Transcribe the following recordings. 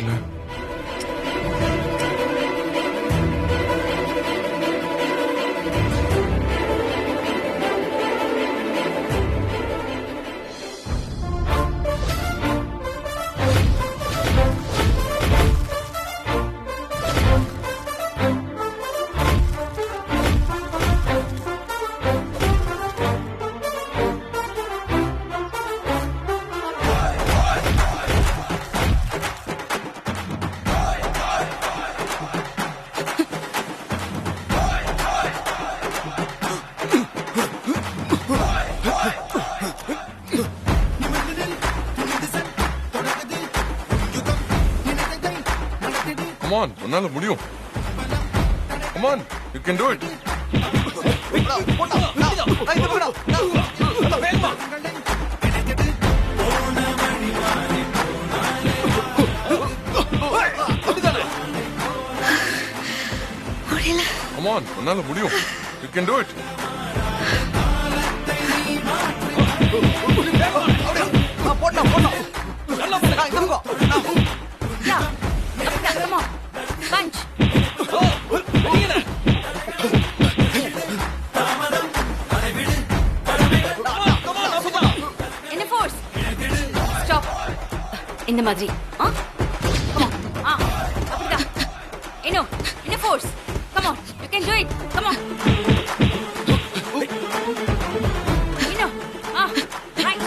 தெரியல. Come on, உன்னால முடியும். Come on, you can do it. Come on, உன்னால முடியும். You can do it. Punch. என்ன force? Stop. இந்த மாதிரி. Come on. அப்படிதான். என்ன force? Come on. You can do it. Come on. Right.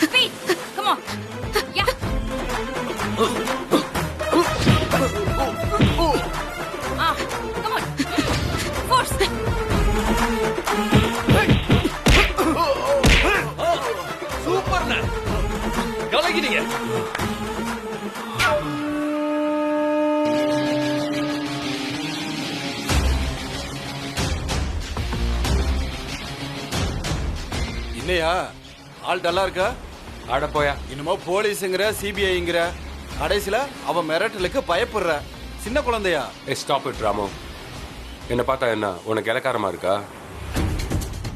Speed. Come on. Yeah. Come on. Force. சூப்பர்ண்ணா, கலக்கிட்டீங்க. என்னையா ஆள் டல்லா இருக்கா? ஆட போயா. என்னமோ போலீஸுங்கிற சிபிஐங்கிற, கடைசியில அவன் மிரட்டலுக்கு பயப்படுற சின்ன குழந்தையா? Stop it Ramu. என்ன பார்த்தா என்ன உனக்கு இலக்காரமா இருக்கா?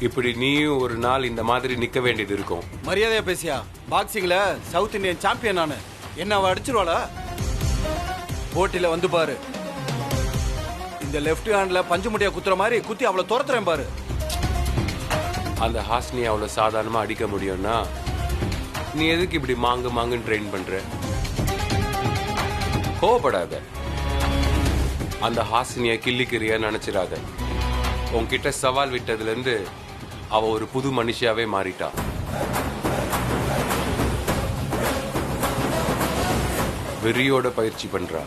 இப்படி நீயும் ஒரு நாள் இந்த மாதிரி நிக்க வேண்டியது இருக்கும். மரியாதையா பேசியா. பாக்ஸிங்ல சவுத் இந்தியன் சாம்பியன் நானு. என்ன அவ அடிச்சிருவாளா? போட்டியில வந்து பாரு. இந்த லெஃப்ட் ஹேண்ட்ல பஞ்சு முட்டையா குத்துற மாதிரி குத்தி அவளை துரத்துறேன் பாரு. அந்த ஹாஸ்னி அவ்வளவு சாதாரணமா அடிக்க முடியும்னா நீ எதுக்கு இப்படி மாங்குன்னு ட்ரெயின் பண்ற? கோவப்படாத. அந்த ஹாசினிய கிள்ளிக்கிறிய நினைச்சிடாத. உன்கிட்ட சவால் விட்டதுல இருந்து அவ ஒரு புது மனுஷியாவே மாறிட்டா. வெறியோட பயிற்சி பண்றா.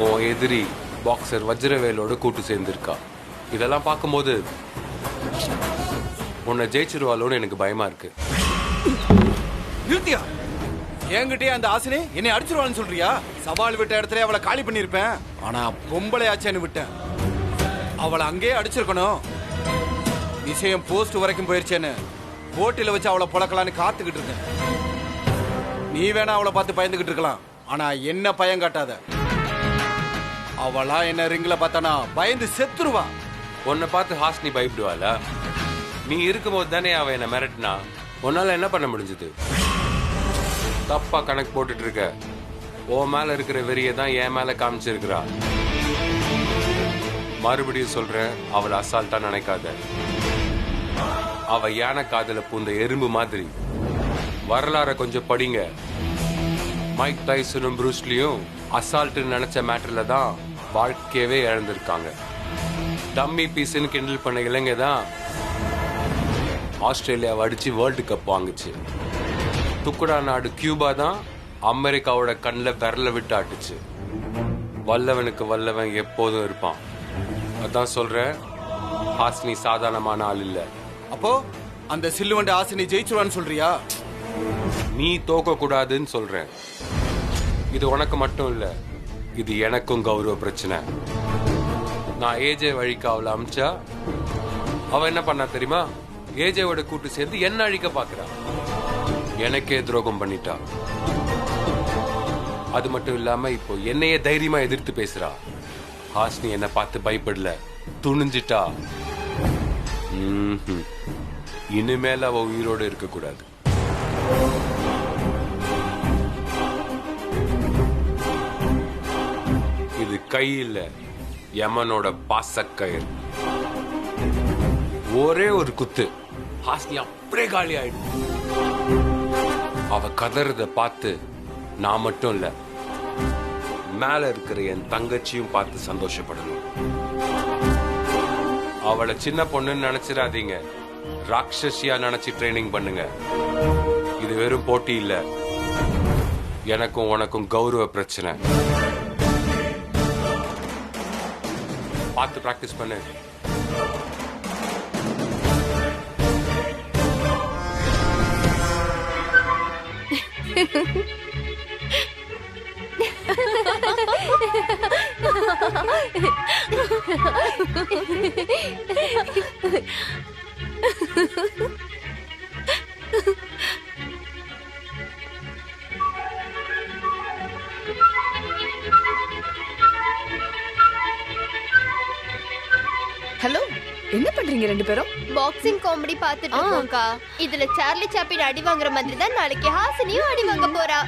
உன் எதிரி பாக்ஸர் வஜ்ரவேலோட கூட்டு சேர்ந்திருக்கா. இதெல்லாம் பார்க்கும்போது உன்னை ஜெயிச்சிருவாளோன்னு எனக்கு பயமா இருக்கு. நிறுத்தியா? என்கிட்டயே அந்த ஆசினி என்னை அடிச்சிருவான்னு சொல்றியா? சவால் விட்ட இடத்துல அவளை காலி பண்ணிருப்பேன். ஆனா பொம்பளை ஆச்சேன்னு விட்டேன். அவளை அங்கேயே அடிச்சிருக்கணும். விஷயம் போஸ்ட் வரைக்கும் போயிருச்சேன்னு போட்டியில வச்சு அவளை புழக்கலான்னு காத்துக்கிட்டு இருக்கேன். நீ வேணா அவளை பார்த்து பயந்துகிட்டு இருக்கலாம், ஆனா என்ன பயம் காட்டாத. அவளா என்ன ரிங்ல பார்த்தானா பயந்து செத்துருவா. உன்னை பார்த்து ஹாஸ்னி பயப்படுவாளா? நீ இருக்கும்போது தானே அவ என்ன மிரட்டினா. உன்னால என்ன பண்ண முடிஞ்சது? தப்பா கணக்கு போட்டுட்டு இருக்க. உன் மேல இருக்கிற வெறியை தான் என் மேல காமிச்சிருக்கிறா. மறுபடியும் சொல்றேன், அவளை அசால்ட்டா நினைக்காத. அவ யானை காதல பூந்த எறும்பு மாதிரி. வரலாற கொஞ்சம் படிங்க. மைக் டைசனும் ப்ரூஸ்லியும் அசால்ட்டு நினைச்ச மேட்டர்ல தான் வாழ்க்கையவே இழந்திருக்காங்க. டம்மி பீஸ்ன்னு கிண்டல் பண்ண இளைஞ தான் ஆஸ்திரேலியாவை அடிச்சு வேர்ல்டு கப் வாங்குச்சு. துக்குடா நாடு கியூபா தான் அமெரிக்காவோட கண்ணில் விரல விட்டு ஆட்டுச்சு. வல்லவனுக்கு வல்லவன் எப்போதும் இருப்பான். அதான் சொல்றேன், ஹாசினி சாதாரணமான ஆள் இல்ல. அப்போ அந்த சில்லுவண்ட ஆசினி ஜெயிச்சிருவான்னு சொல்றியா? நீ தோக்க கூடாதுன்னு சொல்றேன். இது உனக்கு மட்டும் இல்ல, இது எனக்கும் கௌரவ பிரச்சனை. நான் ஏஜே வழிக்கு அவளை அமிச்சா அவ என்ன பண்ணா தெரியுமா? ஏஜேவோட கூட்டு சேர்ந்து என்ன அழிக்க பாக்குறா. எனக்கே துரோகம் பண்ணிட்டா. அது மட்டும் இல்லாம இப்போ என்னையே தைரியமா எதிர்த்து பேசுறா. ஹாஸ்னி என்ன பார்த்து பயப்படல, துணிஞ்சிட்டா. இனிமேல் அவ உயிரோடு இருக்கக்கூடாது. இது கை இல்ல, யமனோட பாசக்கயிறு. ஒரே ஒரு குத்து, ஹாஸ்னி அப்படியே காலி ஆயிடும். அவ கதறத பார்த்து நான் மட்டும் இல்ல, மேல இருக்கிற என் தங்கச்சியும் பார்த்து சந்தோஷப்படணும். அவளை சின்ன பொண்ணுன்னு நினைச்சிடாதீங்க, ராட்சசியா நினைச்சு ட்ரைனிங் பண்ணுங்க. இது வெறும் போட்டி இல்ல, எனக்கும் உனக்கும் கௌரவ பிரச்சனை. பார்த்து பிராக்டிஸ் பண்ணு. ஹலோ, என்ன பண்றீங்க ரெண்டு பேரும்? பாக்ஸிங் காமெடி பாத்துட்டு இருக்கோம்க்கா. இதுல சார்லி சாப்பின் அடி வாங்குற மாதிரி தான் நாளைக்கு ஹாசினியும் அடி வாங்க போறா.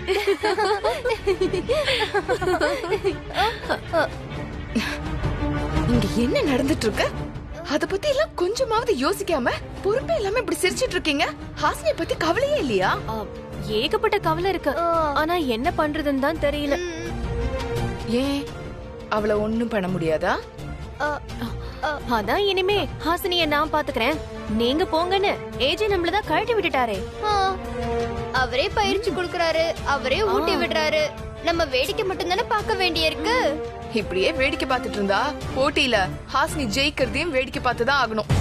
இங்க என்ன நடந்துட்டு இருக்கு? அத பத்தி எல்லாம் கொஞ்சமாவது யோசிக்காம பொறுப்பே இல்லாம இப்படி சிரிச்சிட்டு இருக்கீங்க. ஹாசினியை பத்தி கவலையே இல்லையா? ஏகப்பட்ட கவலை இருக்கு. ஆனா என்ன பண்றதுன்னு தான் தெரியல. ஏன் அவளை ஒண்ணும் பண்ண முடியாதா? அதான் இனிமே ஹாசினிய நான் பாத்துக்கிறேன், நீங்க போங்கன்னு ஏஜே நம்மளதான் கழட்டி விட்டுட்டாரே. அவரே பயிற்சி கொடுக்கறாரு, அவரே ஊட்டி விடுறாரு. நம்ம வேடிக்கை மட்டும் தானே பார்க்க வேண்டியிருக்கு. இப்படியே வேடிக்கை பார்த்துட்டு இருந்தா போட்டியில ஹாசினி ஜெயிக்கிறதையும் வேடிக்கை பார்த்துதான் ஆகணும்.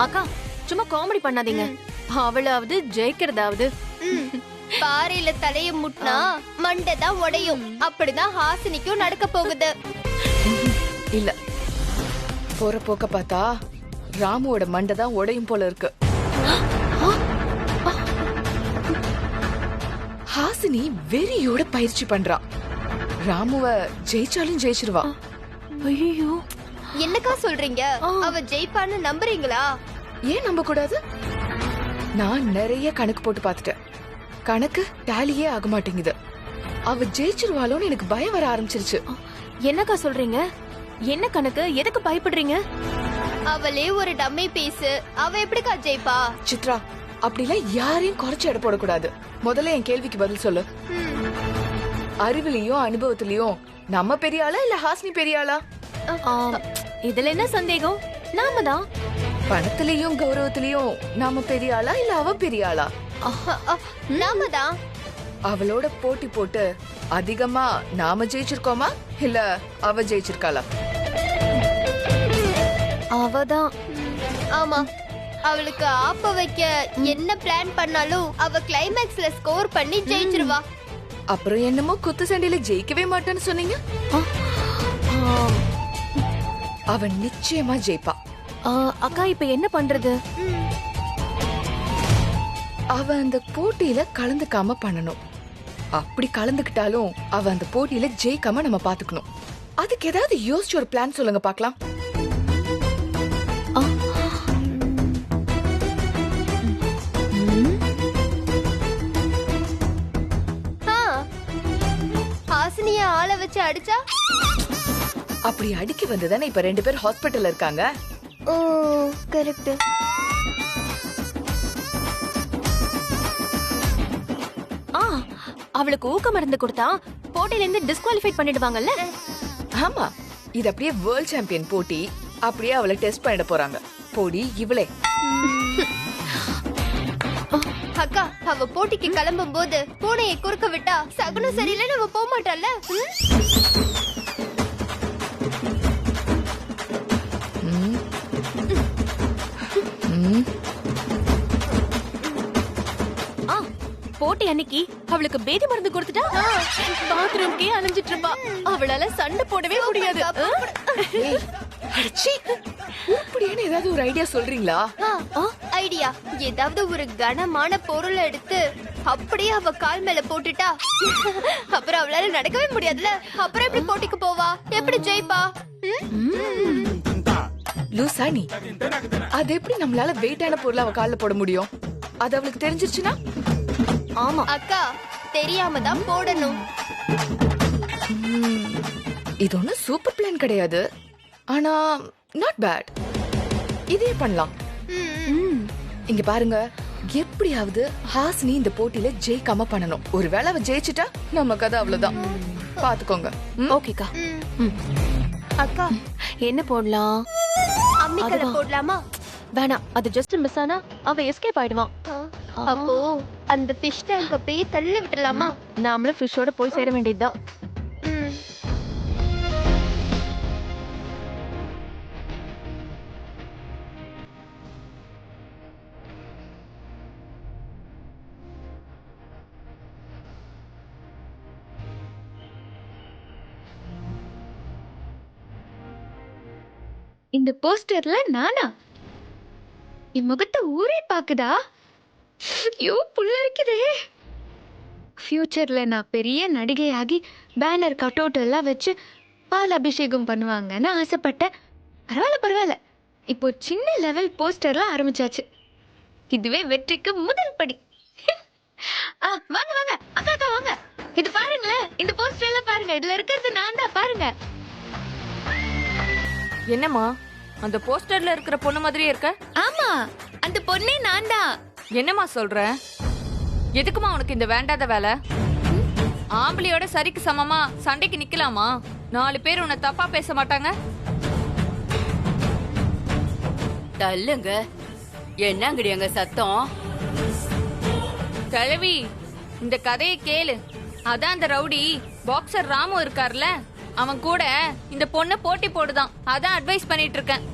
அக்கா சும்மா காமெடி பண்ணாதீங்க. அவளாவது ஜெயிக்கிறதாவது. பாறையில தலைய முட்டினா மண்டை தான் உடையும். அப்படிதான் ஹாசினிக்கும் நடக்க போகுது. இல்ல, போற போக்க பார்த்தா ராமுவோட மண்டை தான் உடையும் போல இருக்கு. ஹாசினி வெறியோட பயிற்சி பண்றா. ராமுவ ஜெயிச்சாலும் ஜெயிச்சிருவா. ஐயோ, என்னக்கா சொல்றீங்க? அவ ஜெயிப்பான்னு நம்புறீங்களா? ஏன் நம்ப கூடாது? நான் நிறைய கணக்கு போட்டு பார்த்துட்டேன். கணக்கு டேலியே ஆக மாட்டேங்குது. அவ ஜெயிச்சிருவாளோன்னு எனக்கு பயம் வர ஆரம்பிச்சிருச்சு. என்னக்கா சொல்றீங்க? என்ன கணக்கு? எதுக்கு பயப்படுறீங்க? அவளே ஒரு டம்மி பீஸ். அவ எப்படிக்கா ஜெயிப்பா? சித்ரா, அப்படிலாம் யாரையும் குறைச்சு எடை போடக்கூடாது. முதல்ல என் கேள்விக்கு பதில் சொல்லு. அறிவிலையும் அனுபவத்திலயும் நம்ம பெரிய ஆளா இல்ல ஹாசினி பெரிய ஆளா? இதுல என்ன சந்தேகம்? நாம தான். பணத்திலயும் கௌரவத்திலயும் நாம பெரிய ஆளா இல்ல அவ பெரிய ஆளா? நாம தான். அவளோட போட்டி போட்டு அதிகமா நாம ஜெயிச்சிருக்கோமா இல்ல அவ ஜெயிச்சிருக்காளா? அவதான். ஆமா, அவளுக்கு ஆப்ப வைக்க என்ன பிளான் பண்ணாலும் அவ கிளைமேக்ஸ்ல ஸ்கோர் பண்ணி ஜெயிச்சிருவா. அப்புறம் என்னமோ குத்து சண்டையில ஜெயிக்கவே மாட்டான்னு சொன்னீங்க. அவ நிச்சயமா ஜெயிப்பா. அக்கா இப்ப என்ன பண்றது? அவ அந்த போட்டியில கலந்துக்காம பண்ணணும். அப்படி கலந்துக்கிட்டாலும் அவ அந்த போட்டியில ஜெயிக்காம நம்ம பாத்துக்கணும். அதுக்கு ஏதாவது யோசிச்சு ஒரு பிளான் சொல்லுங்க பாக்கலாம். ஹாசினிய ஆள வச்சு அடிச்சா? அப்படி அடிக்க வந்ததானே இப்ப ரெண்டு பேர் ஹாஸ்பிட்டல்ல இருக்காங்க. ஓ கரெக்ட். அவளுக்கு ஊக்க மருந்து கொடுத்தா போட்டியில இருந்து டிஸ்குவாலிஃபை பண்ணிடுவாங்கல்ல? ஆமா, இது அப்படியே வேர்ல்ட் சாம்பியன் போட்டி. அப்படியே அவளை டெஸ்ட் பண்ணிட போறாங்க. போடி இவளே. அக்கா, அவ போட்டிக்கு கிளம்பும் போது பூனையை குறுக்க விட்டா சகுனம் சரியில்லைன்னு அவ போக மாட்டாள்ல? போட்டி அன்னைக்கு அவளுக்கு பேதி மருந்து கொடுத்துட்டா பாத்ரூம்க்கே அலைஞ்சிட்டு இருப்பா. அவளால சண்டை போடவே முடியாது. அப்படியான ஏதாவது ஒரு ஐடியா சொல்றீங்களா? ஐடியா, ஏதாவது ஒரு கனமான பொருளை எடுத்து அப்படியே அவ கால் மேல போட்டுட்டா அப்புறம் அவளால நடக்கவே முடியாதுல. அப்புறம் எப்படி போட்டிக்கு போவா? எப்படி ஜெயிப்பா? லூசா நீ? அது எப்படி நம்மளால வெயிட்டான பொருள் அவ கால்ல போட முடியும்? அது அவளுக்கு தெரிஞ்சிருச்சுன்னா? ஆமா. அக்கா தெரியாம தான் போடணும். இது ஒன்னும் சூப்பர் பிளான் கிடையாது. ஆனா நாட் பேட். இதே பண்ணலாம். இங்க பாருங்க, எப்படியாவது ஹாசினி இந்த போட்டியில ஜெயிக்காம பண்ணணும். ஒருவேளை அவ ஜெயிச்சிட்டா நம்ம கதை அவ்வளவுதான். பாத்துக்கோங்க. ஓகேக்கா. அக்கா என்ன போடலாம்? அம்மிக்கல்ல போடலாமா? வேணாம், அது ஜஸ்ட் மிஸ் ஆனா அவன் எஸ்கேப் ஆயிடுவான். அப்போ அந்த ஃபிஷ் டேங்க் அப்படியே தள்ளி விட்டுலாமா? நாமளும் ஃபிஷ்ஷோட போய் சேர வேண்டியதுதான். இந்த போஸ்டர்ல நானா? என் முகத்தை ஊரே பாக்குதா? ஐயோ புல்லரிக்குதே. ஃபியூச்சர்ல நான் பெரிய நடிகையாகி பேனர் கட் அவுட் எல்லாம் வச்சு பால் அபிஷேகம் பண்ணுவாங்கன்னு ஆசைப்பட்டேன். பரவாயில்ல. இப்போ சின்ன லெவல் போஸ்டர்லாம் ஆரம்பிச்சாச்சு. இதுவே வெற்றிக்கு முதல் படி. வாங்க அக்கா வாங்க. இது பாருங்களேன், இந்த போஸ்டர் எல்லாம் பாருங்க. இதுல இருக்கிறது நான் தான், பாருங்க. என்னம்மா அந்த போஸ்டர்ல இருக்கிற பொண்ணு மாதிரியே இருக்க? ஆமா, அந்த பொண்ணே நான் தான். என்னம்மா சொல்ற? எதுக்குமா உனக்கு இந்த வேண்டாத வேலை? ஆம்பளையோட சரிக்கு சமமா சண்டைக்கு நிக்கலாமா? 4 பேர் உன்னை தப்பா பேச மாட்டாங்க? தள்ளுங்க. என்னங்கடி அங்க சத்தம்? கிழவி, இந்த கதையை கேளு. அதான் அந்த ரவுடி பாக்ஸர் ராமு இருக்கார்ல, அவன் கூட இந்த பொண்ணு போட்டி போடுதான். அதான் அட்வைஸ் பண்ணிட்டு இருக்கேன்.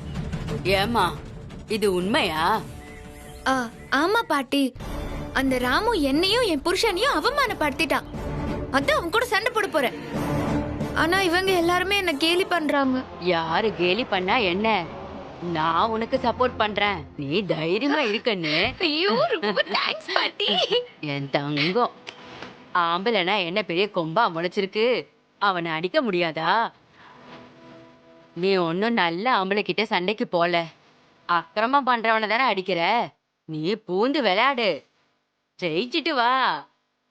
ஏமா இது உண்மையா? ஆமா பாட்டி, அந்த ராமு என்னையும் என் புருஷனையும் அவமானப்படுத்திட்டான். அதான் அவன் கூட சண்டை போட போறேன். ஆனா இவங்க எல்லாருமே என்ன கேலி பண்றாங்க. யாரு கேலி பண்ணா என்ன? நான் உனக்கு சப்போர்ட் பண்றேன். நீ தைரியமா இருக்கன்னு. ஐயோ ரொம்ப தேங்க்ஸ் பாட்டி. என் தங்கம், ஆம்பளைனா என்ன பெரிய கொம்பா முளைச்சிருக்கு? அவனை அடிக்க முடியாதா? நீ ஒன்னும் நல்ல ஆம்பளை கிட்ட சண்டைக்கு போல, அக்கிரமம் பண்றவனை தானே அடிக்கிற. நீ பூந்து விளையாடு, ஜெயிச்சிட்டு வா.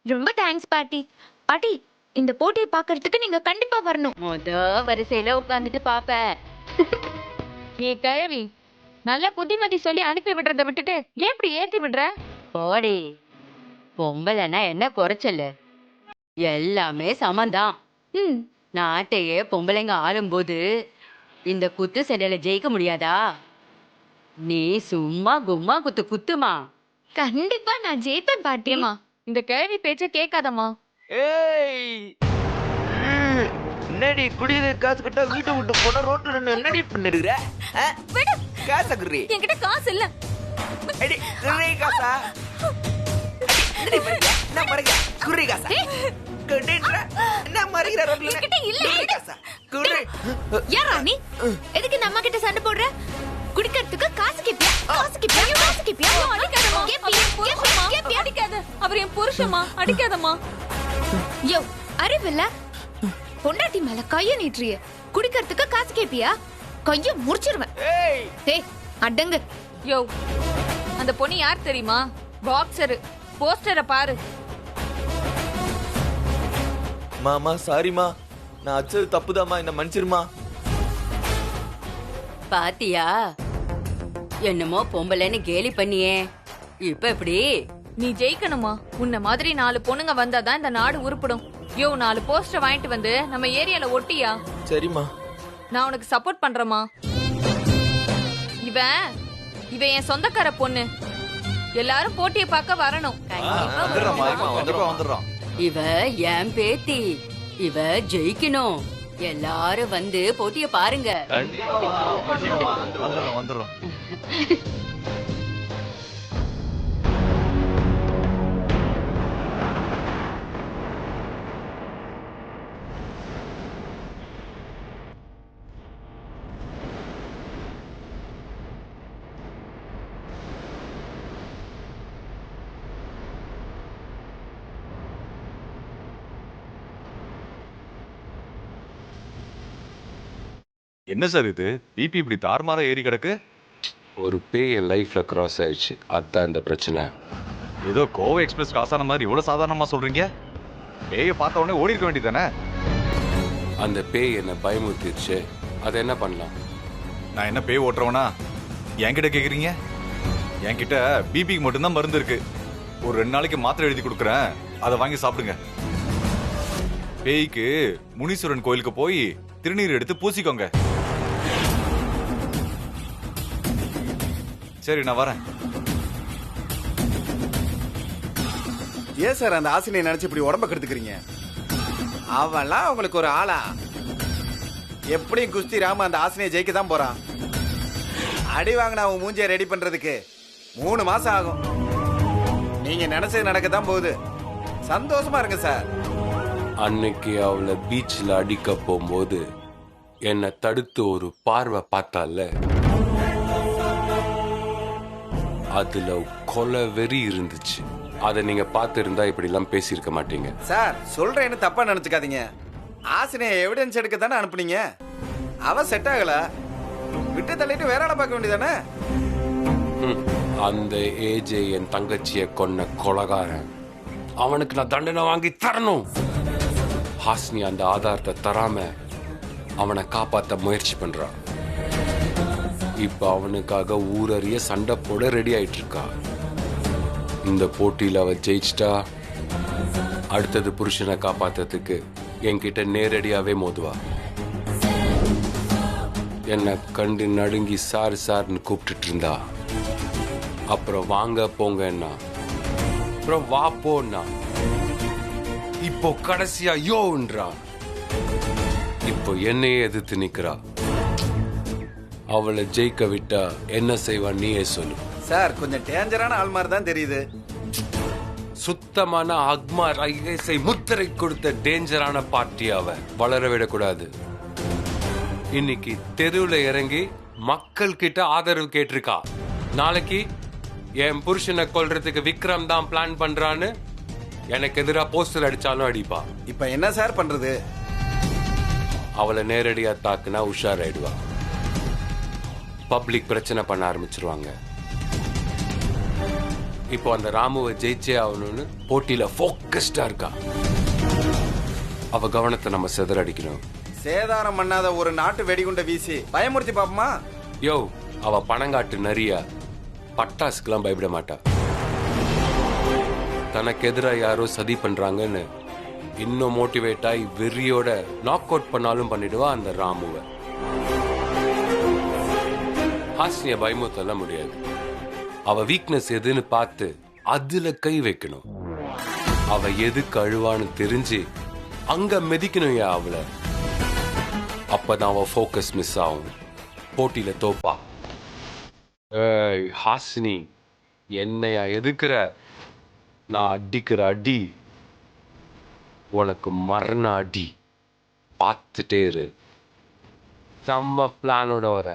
ரொம்ப தேங்க்ஸ் பாட்டி. பாட்டி, இந்த போட்டியை பாக்குறதுக்கு நீங்க கண்டிப்பா வரணும். வரிசையில உட்காந்துட்டு பாப்ப. நீ கிழவி, நல்ல புத்திமதி சொல்லி அனுப்பி விடுறத விட்டுட்டு ஏன் இப்படி ஏத்தி விடுற? போடி. பொம்பளைனா என்ன குறைச்சல்? எல்லாமே சமந்தான். நாட்டையே பொம்பளைங்க ஆளும்போது இந்த குத்து சண்டையில ஜெயிக்க முடியாதா? நீ சும்மா கும்மா குத்துமா. கண்டிப்பா நான் ஜெயிப்பேன் பாட்டியம்மா. இந்த கிழவி பேச்ச கேட்காதம்மா. என்னடி குடிநீர் காசு கட்டா வீட்டை விட்டு போனா ரோட்ல நின்னு என்னடி பண்ணிருக்கிற? காசா குர்ரி? என்கிட்ட காசு இல்ல. அடி குர்ரி காசா? அடி என்ன மறங்க குர்ரி காசா? குடின்ற என்ன மறங்கற ரோட்ல? என்கிட்ட இல்ல. காசா குர்ரி. யாரா நீ? எதுக்கு நம்ம கிட்ட சண்டை போடுற? குடிக்கிறதுக்கு காசு கேப்பியா? அடிக்காதம்மா. அடிக்காத. அவர் என் புருஷமா, அடிக்காதம்மா. யோ, அறிவில்ல? பொண்டாட்டி மேல கைய நீட்டுறிய. குடிக்கிறதுக்கு காசு கேப்பியா? கைய முறிச்சிருவேன். ஏய் அடங்கு. யோ, அந்த பொண்ணு யார் தெரியுமா? பாக்ஸர். போஸ்டரை பாரு. மாமா சாரிமா, நான் அச்சது தப்புதாம்மா, என்ன மன்னிச்சிருமா. பாத்தியா, என்னமோ பொம்பளைன்னு கேலி பண்ணியே. இப்ப எப்படி? நீ ஜெயிக்கணுமா? உன்ன மாதிரி 4 பொண்ணுங்க வந்தாதான் இந்த நாடு உருப்படும். யோ, 4 போஸ்டர் வாங்கிட்டு வந்து நம்ம ஏரியால ஒட்டியா? சரிம்மா, நான் உனக்கு சப்போர்ட் பண்றேமா. இவ என் சொந்தக்கார பொண்ணு. எல்லாரும் போட்டியை பார்க்க வரணும். இவ என் பேத்தி, இவ ஜெயிக்கணும். எல்லாரும் வந்து போட்டிய பாருங்க. வந்துடுறோம். என்ன சார் இது பிபி இப்படி தாறுமாறா ஏறி கிடக்கு? ஒரு பேய் என் லைஃப்ல கிராஸ் ஆயிடுச்சு, அதுதான் இந்த பிரச்சனை. ஏதோ கோவை எக்ஸ்பிரஸ் கிராஸ் ஆன மாதிரி இவ்வளவு சாதாரணமா சொல்றீங்க. பேயை பார்த்த உடனே ஓடி இருக்க வேண்டியதானே? அந்த பேய் என்னை பயமுறுத்திடுச்சு, அதை என்ன பண்ணலாம்? நான் என்ன பேய் ஓட்டுறவனா? என்கிட்ட கேக்குறீங்க? என்கிட்ட பிபிக்கு மட்டும்தான் மருந்து இருக்கு. ஒரு 2 நாளைக்கு மாத்திரை எழுதி கொடுக்குறேன், அதை வாங்கி சாப்பிடுங்க. பேய்க்கு முனீஸ்வரன் கோயிலுக்கு போய் திருநீர் எடுத்து பூசிக்கோங்க. சரி, நான் வரேன். ஏன் சார் அந்த ஆசினியை நினைச்சு இப்படி உடம்ப கெடுத்துக்கிறீங்க? அவெல்லாம் உங்களுக்கு ஒரு ஆளா? எப்படியும் குஸ்தி ராம அந்த ஆசினியை ஜெயிக்க தான் போறான். அடி வாங்கின அவன் மூஞ்சியை ரெடி பண்றதுக்கு 3 மாசம் ஆகும். நீங்க நினைச்சது நடக்கத்தான் போகுது. சந்தோஷமா இருங்க சார். அன்னைக்கு அவளை பீச்சில் அடிக்க போகும்போது என்னை தடுத்து ஒரு பார்வை பார்த்தால, அதுல கொலை வெறி இருந்துச்சு. அதை நீங்க பார்த்து இருந்தா இப்படி எல்லாம் பேசியிருக்க மாட்டீங்க. சார் சொல்றேன்னு தப்பா நினைச்சுக்காதீங்க. ஆசினியை எவிடன்ஸ் எடுக்க தானே அனுப்புனீங்க. அவ செட் ஆகல, விட்டு தள்ளிட்டு வேற ஆளை பார்க்க வேண்டியதானே? அந்த ஏஜே என் தங்கச்சியை கொன்ன கொலகாரன், அவனுக்கு நான் தண்டனை வாங்கி தரணும். ஹாஸ்னி அந்த ஆதாரத்தை தராம அவனை காப்பாற்ற முயற்சி பண்றான். இப்ப அவனுக்காக ஊரறிய சண்டை போட ரெடி ஆயிட்டு இருக்கா. இந்த போட்டியில அவ ஜெயிச்சிட்டா அடுத்தது புருஷனை காப்பாத்துறதுக்கு என்கிட்ட நேரடியாவே மோதுவா. என்னை கண்டு நடுங்கி சார் சார்னு கூப்பிட்டுட்டு இருந்தா. அப்புறம் வாங்க போங்கன்னா, அப்புறம் வா போன்னா, இப்போ கடைசியா யோன்றா. இப்போ என்னையே எதிர்த்து நிக்கிறா. அவளை ஜெயிக்க விட்டா என்ன செய்வா நீயே சொல்லு. சார் கொஞ்சம் டேஞ்சரான ஆள் மாதிரி தான் தெரியுது. சுத்தமான அக்மார் ஐஎஸ்ஐ முத்திரை கொடுத்த டேஞ்சரான பார்ட்டி. அவ வளர விடக்கூடாது. இன்னைக்கு தெருவுல இறங்கி மக்கள் கிட்ட ஆதரவு கேட்டிருக்கா. நாளைக்கு என் புருஷனை கொல்றதுக்கு விக்ரம் தான் பிளான் பண்றான்னு எனக்கு எதிராக போஸ்டர் அடிச்சாலும் அடிப்பா. இப்ப என்ன சார் பண்றது? அவளை நேரடியா தாக்குனா உஷாராயிடுவா. பப்ளிக் பிரச்சனை பண்ண ஆரம்பிச்சிருவாங்க. இப்போ அந்த ராமுவை ஜெயிச்சே ஆகணும்னு போட்டியில போக்கஸ்டா இருக்கா. அவ கவனத்தை நம்ம சிதறடிக்கணும். சேதாரம் பண்ணாத ஒரு நாட்டு வெடிகுண்ட வீசி பயமுறுத்தி பாப்போமா? யோ, அவ பணங்காட்டு நரியா, பட்டாசுக்கெல்லாம் பயப்பட மாட்டா. தனக்கு எதிராக யாரோ சதி பண்றாங்கன்னு இன்னும் மோட்டிவேட் ஆகி வெறியோட நாக் அவுட் பண்ணாலும் பண்ணிடுவா அந்த ராமுவை. ஹாஸ்னிய பயமுறுத்தல முடியாது. அவ வீக்னஸ் எதுன்னு பார்த்து அதுல கை வைக்கணும். அவ எதுக்கு அழுவான்னு தெரிஞ்சு அங்க மிதிக்கணும் அவளை. அப்பதான் அவ ஃபோக்கஸ் மிஸ் ஆகும், போட்டியில தோப்பா. ஏய் ஹாசினி, என்னையா எதுக்குற? நான் அடிக்கிற அடி உனக்கு மரண அடி. பார்த்துட்டே இரு. செம்ம பிளானோட வர.